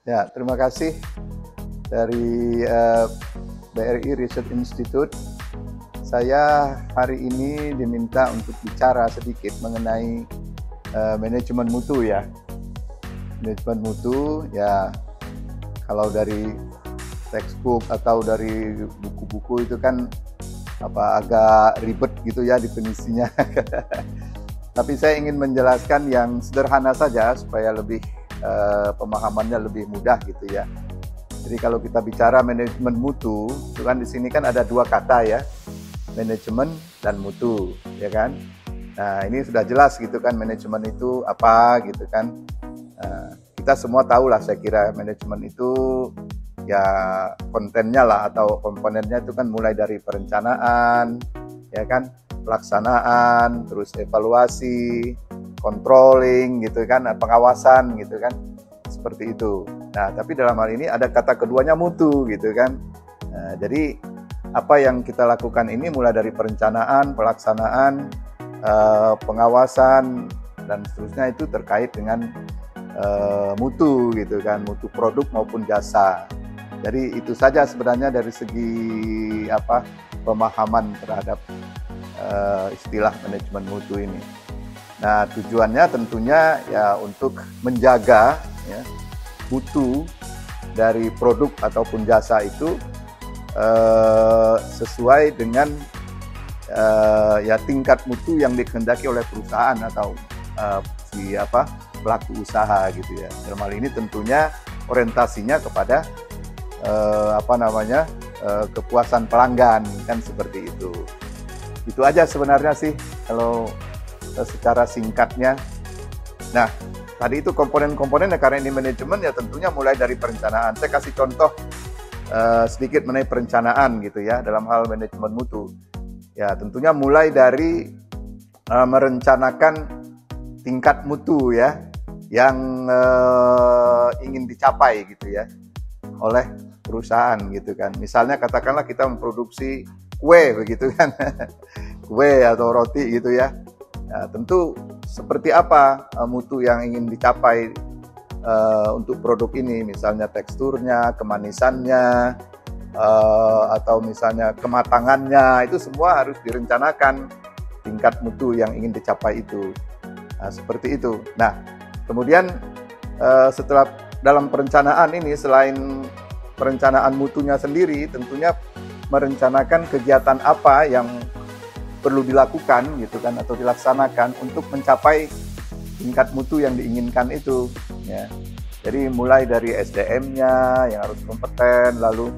Ya, terima kasih dari BRI Research Institute. Saya hari ini diminta untuk bicara sedikit mengenai manajemen mutu ya. Manajemen mutu ya, kalau dari textbook atau dari buku-buku itu kan agak ribet gitu ya definisinya. Tapi saya ingin menjelaskan yang sederhana saja supaya lebih pemahamannya lebih mudah gitu ya. Jadi kalau kita bicara manajemen mutu, itu kan di sini kan ada dua kata ya, manajemen dan mutu, ya kan. Nah ini sudah jelas gitu kan, manajemen itu apa gitu kan. Kita semua tahu lah, saya kira manajemen itu ya kontennya lah atau komponennya itu kan mulai dari perencanaan, ya kan, pelaksanaan, terus evaluasi, controlling gitu kan, pengawasan gitu kan, seperti itu. Nah, tapi dalam hal ini ada kata keduanya mutu gitu kan. Nah, jadi apa yang kita lakukan ini mulai dari perencanaan, pelaksanaan, pengawasan dan seterusnya itu terkait dengan mutu gitu kan, mutu produk maupun jasa. Jadi itu saja sebenarnya dari segi pemahaman terhadap istilah manajemen mutu ini. Nah, tujuannya tentunya ya untuk menjaga ya, mutu dari produk ataupun jasa itu sesuai dengan ya tingkat mutu yang dikehendaki oleh perusahaan atau pelaku usaha gitu ya. Dalam hal ini tentunya orientasinya kepada kepuasan pelanggan kan, seperti itu. Itu aja sebenarnya sih kalau secara singkatnya. Nah, tadi itu komponen-komponen karena ini manajemen ya tentunya mulai dari perencanaan. Saya kasih contoh sedikit mengenai perencanaan gitu ya dalam hal manajemen mutu. Ya tentunya mulai dari merencanakan tingkat mutu ya yang ingin dicapai gitu ya oleh perusahaan gitu kan. Misalnya katakanlah kita memproduksi kue begitu kan, kue atau roti gitu ya. Nah, tentu seperti apa mutu yang ingin dicapai untuk produk ini, misalnya teksturnya, kemanisannya, atau misalnya kematangannya, itu semua harus direncanakan tingkat mutu yang ingin dicapai itu. Nah, seperti itu. Nah, kemudian setelah dalam perencanaan ini, selain perencanaan mutunya sendiri, tentunya merencanakan kegiatan apa yang perlu dilakukan gitu kan atau dilaksanakan untuk mencapai tingkat mutu yang diinginkan itu ya. Jadi mulai dari SDM-nya yang harus kompeten, lalu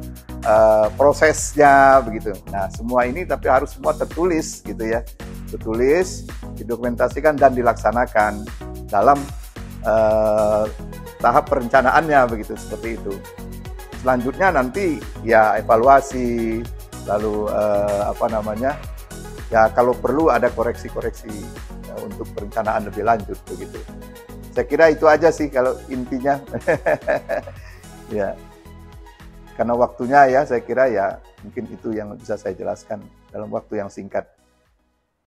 prosesnya begitu. Nah, semua ini tapi harus semua tertulis gitu ya. Tertulis, didokumentasikan dan dilaksanakan dalam tahap perencanaannya begitu, seperti itu. Selanjutnya nanti ya evaluasi, lalu ya kalau perlu ada koreksi-koreksi ya, untuk perencanaan lebih lanjut begitu. Saya kira itu aja sih kalau intinya. Ya, karena waktunya ya, saya kira ya mungkin itu yang bisa saya jelaskan dalam waktu yang singkat.